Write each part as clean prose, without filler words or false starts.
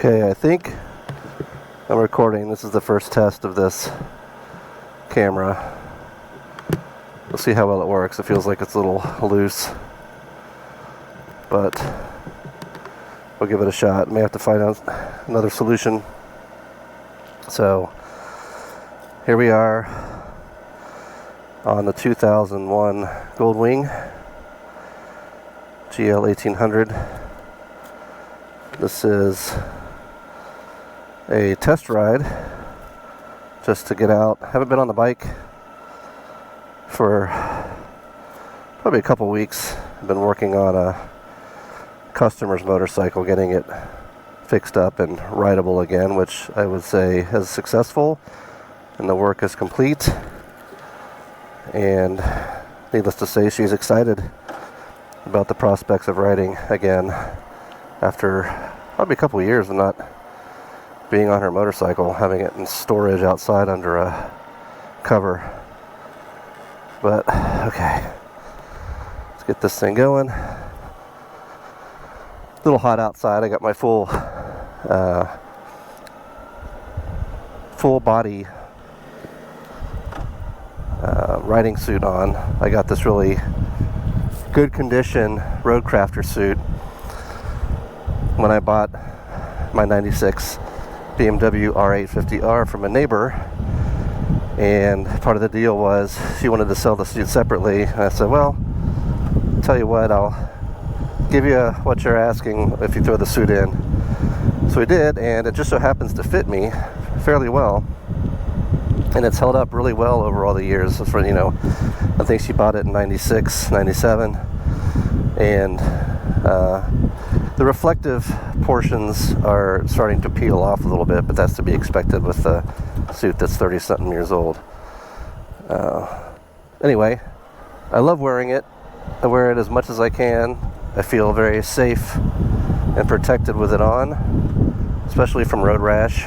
Okay, I think I'm recording. This is the first test of this camera. We'll see how well it works. It feels like it's a little loose, but we'll give it a shot. May have to find out another solution. So here we are on the 2001 Goldwing GL 1800. This is a test ride just to get out. Haven't been on the bike for probably a couple weeks. I've been working on a customer's motorcycle, getting it fixed up and rideable again, which I would say is successful, and the work is complete. And needless to say, she's excited about the prospects of riding again after probably a couple of years of not being on her motorcycle, having it in storage outside under a cover. But okay, let's get this thing going. A little hot outside. I got my full body riding suit on. I got this really good condition roadcrafter suit when I bought my 96 BMW R850R from a neighbor, and part of the deal was she wanted to sell the suit separately, and I said, well, tell you what, I'll give you what you're asking if you throw the suit in. So we did, and it just so happens to fit me fairly well, and it's held up really well over all the years. For, I think she bought it in 96, 97, and the reflective portions are starting to peel off a little bit, but that's to be expected with a suit that's 30-something years old. Anyway, I love wearing it. I wear it as much as I can. I feel very safe and protected with it on, especially from road rash.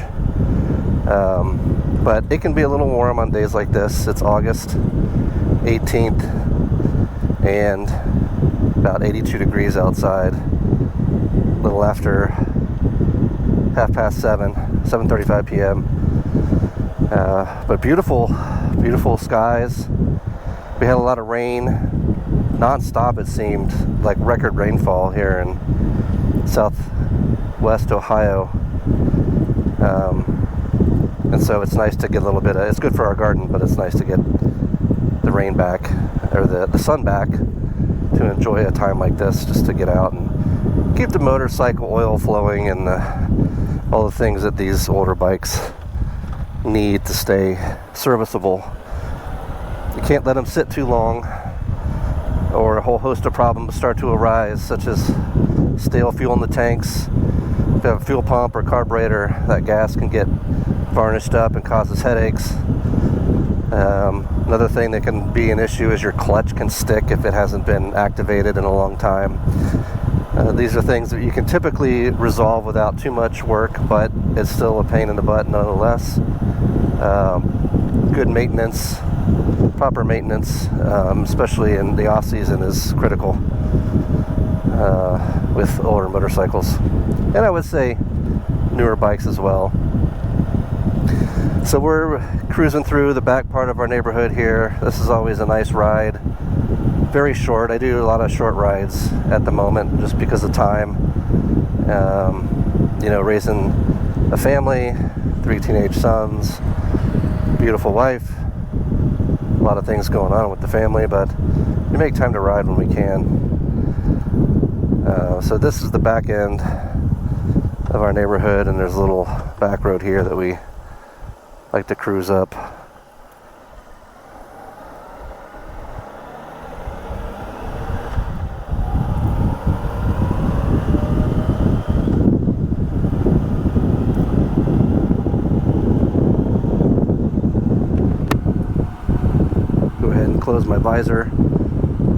But it can be a little warm on days like this. It's August 18th and about 82 degrees outside. A little after 7:35 p.m. But beautiful skies. We had a lot of rain, non-stop it seemed, like record rainfall here in southwest Ohio. And so it's nice to get a little bit it's good for our garden, but it's nice to get the rain back, or the sun back, to enjoy a time like this, just to get out and keep the motorcycle oil flowing and all the things that these older bikes need to stay serviceable. You can't let them sit too long, or a whole host of problems start to arise, such as stale fuel in the tanks. If you have a fuel pump or carburetor, that gas can get varnished up and causes headaches. Another thing that can be an issue is your clutch can stick if it hasn't been activated in a long time. These are things that you can typically resolve without too much work, but it's still a pain in the butt nonetheless. Good maintenance, proper maintenance, especially in the off season, is critical with older motorcycles, and I would say newer bikes as well. So we're cruising through the back part of our neighborhood here. This is always a nice ride. Very short. I do a lot of short rides at the moment just because of time. Raising a family, 3 teenage sons, beautiful wife, a lot of things going on with the family, but we make time to ride when we can. So this is the back end of our neighborhood, and there's a little back road here that we like to cruise up. Go ahead and close my visor,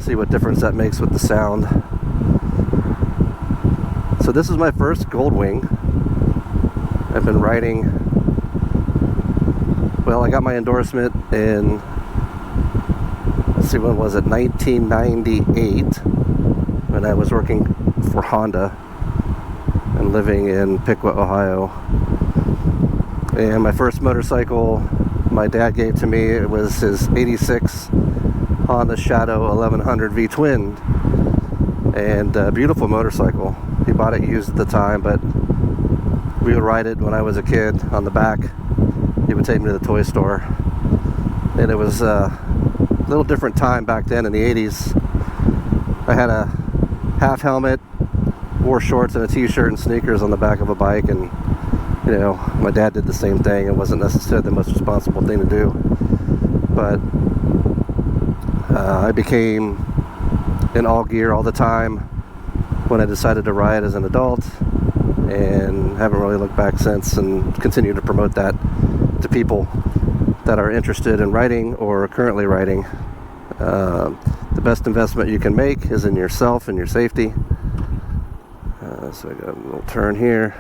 see what difference that makes with the sound. So this is my first Goldwing. I've been riding, well, I got my endorsement in, let's see, when was it, 1998, when I was working for Honda. and living in Piqua, Ohio. And my first motorcycle my dad gave to me, it was his 86 Honda Shadow 1100 V-twin, and a beautiful motorcycle. He bought it used at the time, but we would ride it when I was a kid on the back. He would take me to the toy store, and it was a little different time back then in the 80s. I had a half helmet, wore shorts and a t-shirt and sneakers on the back of a bike, and you know, my dad did the same thing. It wasn't necessarily the most responsible thing to do, but I became in all gear all the time when I decided to ride as an adult, and haven't really looked back since, and continue to promote that to people that are interested in riding or currently riding. The best investment you can make is in yourself and your safety. So I got a little turn here.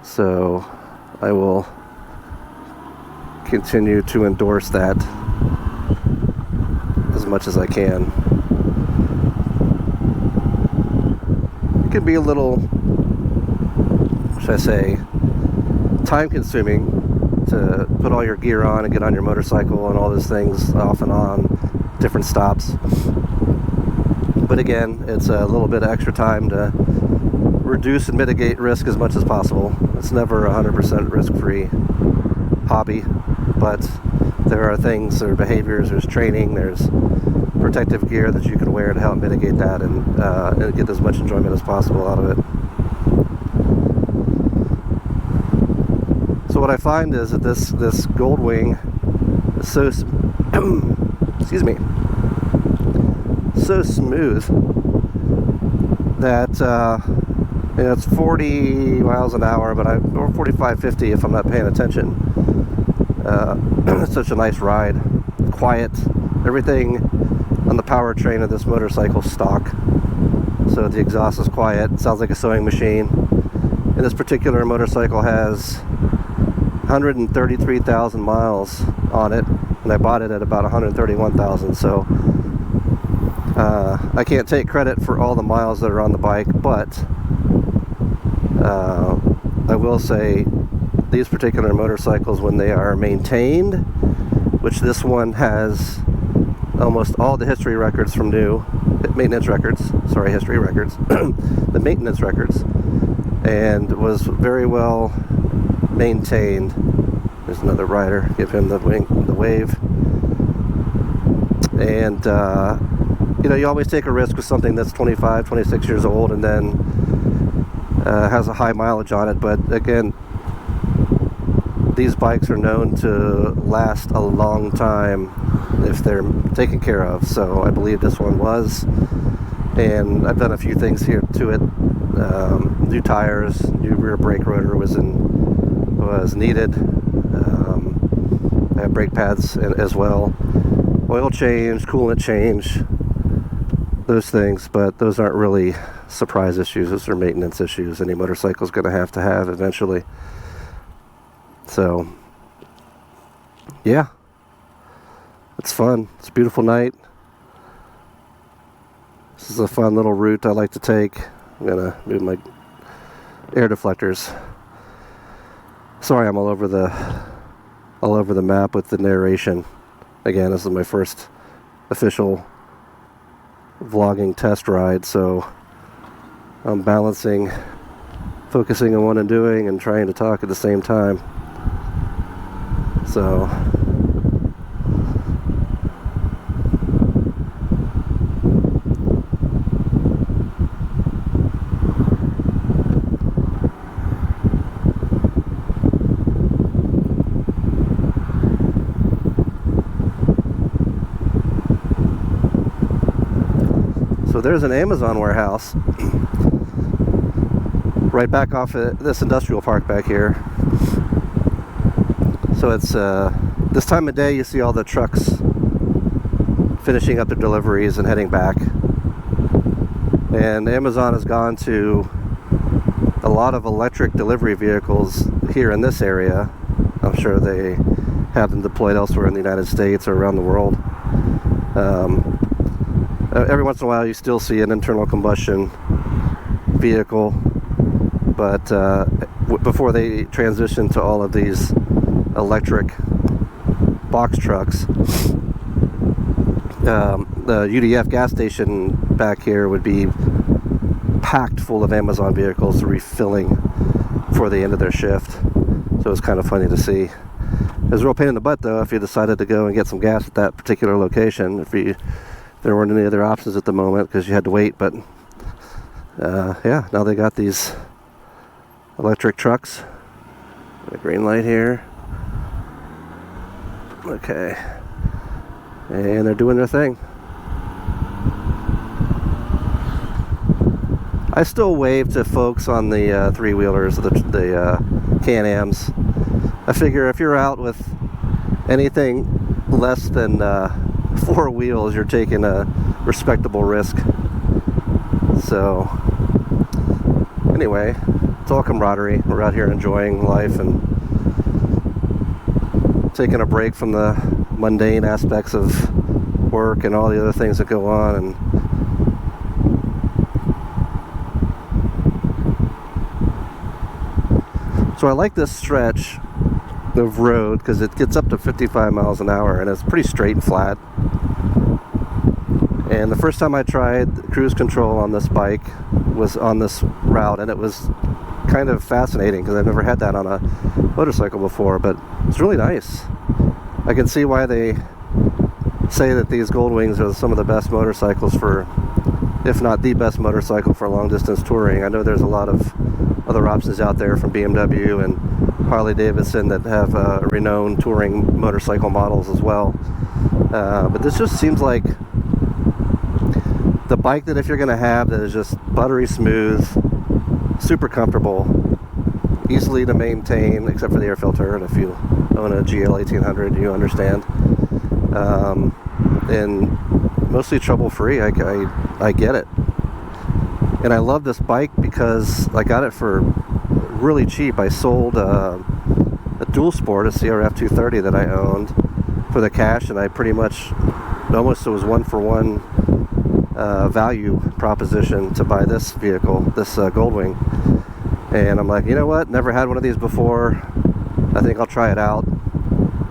So I will continue to endorse that as much as I can. It can be a little, should I say, time consuming to put all your gear on and get on your motorcycle and all those things off and on different stops. But again, it's a little bit of extra time to reduce and mitigate risk as much as possible. It's never 100% risk-free hobby, but there are things, there are behaviors, there's training, there's protective gear that you can wear to help mitigate that and get as much enjoyment as possible out of it. So what I find is that this Goldwing is so excuse me, so smooth that you know, it's 40 miles an hour, but or 45, 50 if I'm not paying attention. It's such a nice ride, quiet. Everything on the powertrain of this motorcycle stock, so the exhaust is quiet. It sounds like a sewing machine. And this particular motorcycle has 133,000 miles on it, and I bought it at about 131,000. So I can't take credit for all the miles that are on the bike, but I will say these particular motorcycles, when they are maintained, which this one has almost all the history records from new, maintenance records, the maintenance records, and was very well maintained. There's another rider, give him the wave. And you know, you always take a risk with something that's 25, 26 years old and then has a high mileage on it, but again, these bikes are known to last a long time if they're taken care of. So I believe this one was, and I've done a few things here to it. New tires, new rear brake rotor was needed. I have brake pads as well, oil change, coolant change, those things, but those aren't really surprise issues. Those are maintenance issues any motorcycle is going to have eventually. So yeah, it's fun. It's a beautiful night. This is a fun little route I like to take. I'm gonna move my air deflectors. Sorry, I'm all over the map with the narration. Again, this is my first official vlogging test ride, so I'm balancing, focusing on what I'm doing and trying to talk at the same time. So there's an Amazon warehouse right back off of this industrial park back here. So it's this time of day you see all the trucks finishing up their deliveries and heading back. And Amazon has gone to a lot of electric delivery vehicles here in this area. I'm sure they have them deployed elsewhere in the United States or around the world. Every once in a while you still see an internal combustion vehicle but before they transitioned to all of these electric box trucks, the UDF gas station back here would be packed full of Amazon vehicles refilling for the end of their shift. So it was kind of funny to see. It was a real pain in the butt though if you decided to go and get some gas at that particular location, if there weren't any other options at the moment because you had to wait. But yeah, now they got these electric trucks. The green light here. Okay, and they're doing their thing. I still wave to folks on the three-wheelers, the Can-Ams. I figure if you're out with anything less than 4 wheels, you're taking a respectable risk. So anyway, it's all camaraderie. We're out here enjoying life and taking a break from the mundane aspects of work and all the other things that go on. And so I like this stretch of road because it gets up to 55 miles an hour and it's pretty straight and flat. And the first time I tried cruise control on this bike was on this route, and it was kind of fascinating because I've never had that on a motorcycle before, but it's really nice. I can see why they say that these Goldwings are some of the best motorcycles for, if not the best motorcycle for long distance touring. I know there's a lot of other options out there from BMW and Harley Davidson that have renowned touring motorcycle models as well. But this just seems like the bike that if you're going to have that is just buttery smooth, super comfortable, easily to maintain except for the air filter, and if you own a GL 1800 you understand, and mostly trouble free. I get it. And I love this bike because I got it for really cheap. I sold a dual sport, a CRF 230 that I owned for the cash, and I pretty much almost, it was 1-for-1 value proposition to buy this vehicle, this Goldwing. And I'm like, you know what, never had one of these before, I think I'll try it out,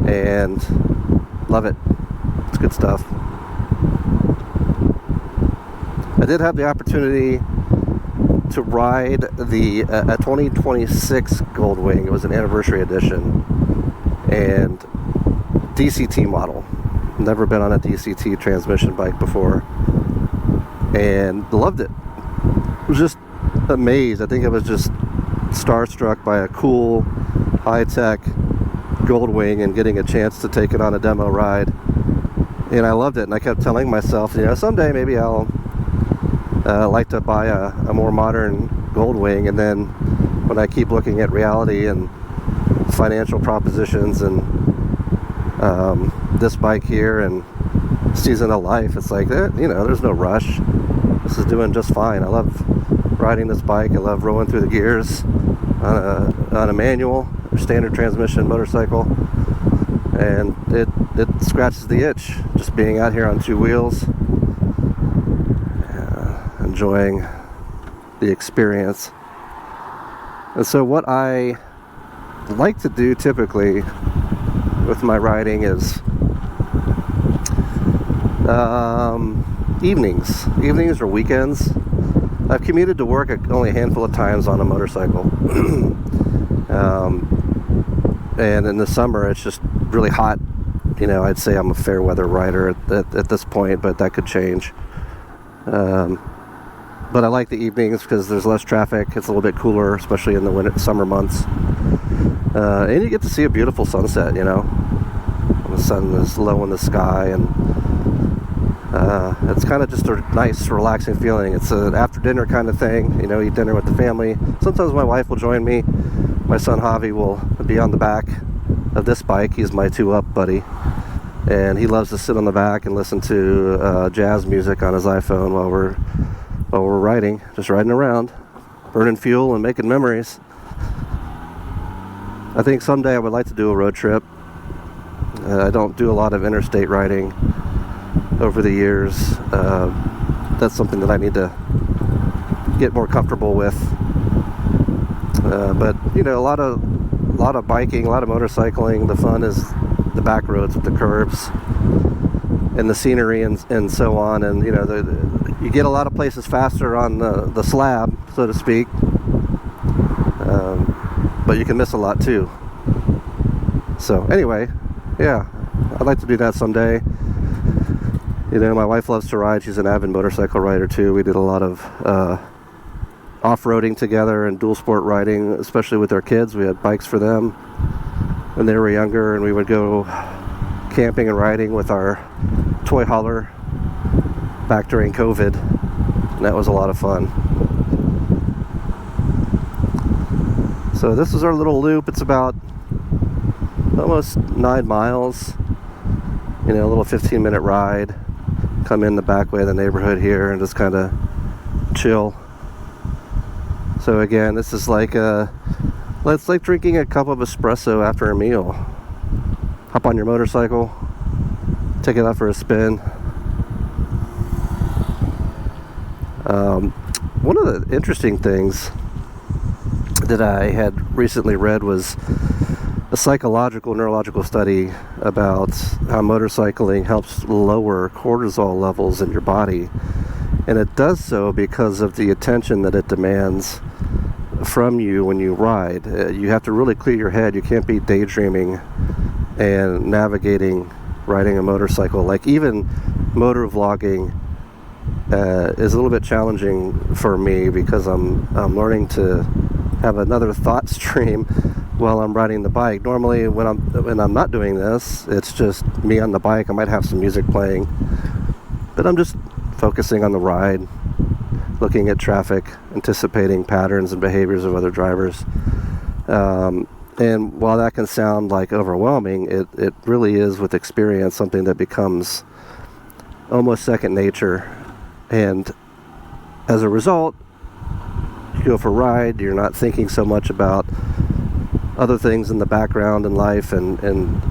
and love it. It's good stuff. I did have the opportunity to ride the a 2026 Goldwing. It was an anniversary edition and DCT model. Never been on a DCT transmission bike before, and loved it. Was just amazed. I think I was just starstruck by a cool, high-tech Goldwing and getting a chance to take it on a demo ride. And I loved it, and I kept telling myself, you know, someday maybe I'll like to buy a more modern Goldwing. And then when I keep looking at reality and financial propositions and this bike here and season of life, it's like, you know, there's no rush. This is doing just fine. I love riding this bike. I love rolling through the gears on a manual or standard transmission motorcycle, and it scratches the itch just being out here on 2 wheels, enjoying the experience. And so what I like to do typically with my riding is evenings or weekends. I've commuted to work only a handful of times on a motorcycle. And in the summer it's just really hot. You know, I'd say I'm a fair weather rider at this point, but that could change. But I like the evenings because there's less traffic. It's a little bit cooler, especially in the summer months. And you get to see a beautiful sunset, you know. The sun is low in the sky, and it's kind of just a nice, relaxing feeling. It's an after-dinner kind of thing, you know, eat dinner with the family. Sometimes my wife will join me. My son Javi will be on the back of this bike. He's my 2-up buddy, and he loves to sit on the back and listen to jazz music on his iPhone while we're riding, just riding around, burning fuel and making memories. I think someday I would like to do a road trip. I don't do a lot of interstate riding over the years. That's something that I need to get more comfortable with. But you know, a lot of biking, a lot of motorcycling. The fun is the back roads with the curves and the scenery and so on. And you know, you get a lot of places faster on the slab, so to speak. But you can miss a lot too. So anyway, yeah, I'd like to do that someday. You know, my wife loves to ride. She's an avid motorcycle rider too. We did a lot of off-roading together and dual sport riding, especially with our kids. We had bikes for them when they were younger, and we would go camping and riding with our toy hauler back during COVID, and that was a lot of fun. So this is our little loop. It's about almost 9 miles, you know, a little 15-minute ride. Come in the back way of the neighborhood here and just kind of chill. So again, this is like it's like drinking a cup of espresso after a meal. Hop on your motorcycle, take it out for a spin. One of the interesting things that I had recently read was a psychological neurological study about how motorcycling helps lower cortisol levels in your body. And it does so because of the attention that it demands from you when you ride. You have to really clear your head. You can't be daydreaming and navigating riding a motorcycle. Like even motor vlogging is a little bit challenging for me because I'm learning to have another thought stream while I'm riding the bike. Normally when I'm not doing this, it's just me on the bike. I might have some music playing, but I'm just focusing on the ride, looking at traffic, anticipating patterns and behaviors of other drivers. And while that can sound like overwhelming, it really is, with experience, something that becomes almost second nature. And as a result, you go for a ride, you're not thinking so much about other things in the background in life and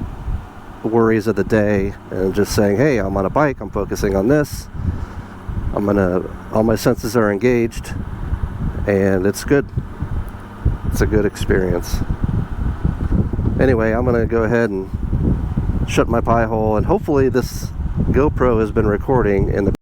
worries of the day, and just saying, hey, I'm on a bike, I'm focusing on this, all my senses are engaged, and it's good. It's a good experience. Anyway, I'm gonna go ahead and shut my pie hole, and hopefully this GoPro has been recording in the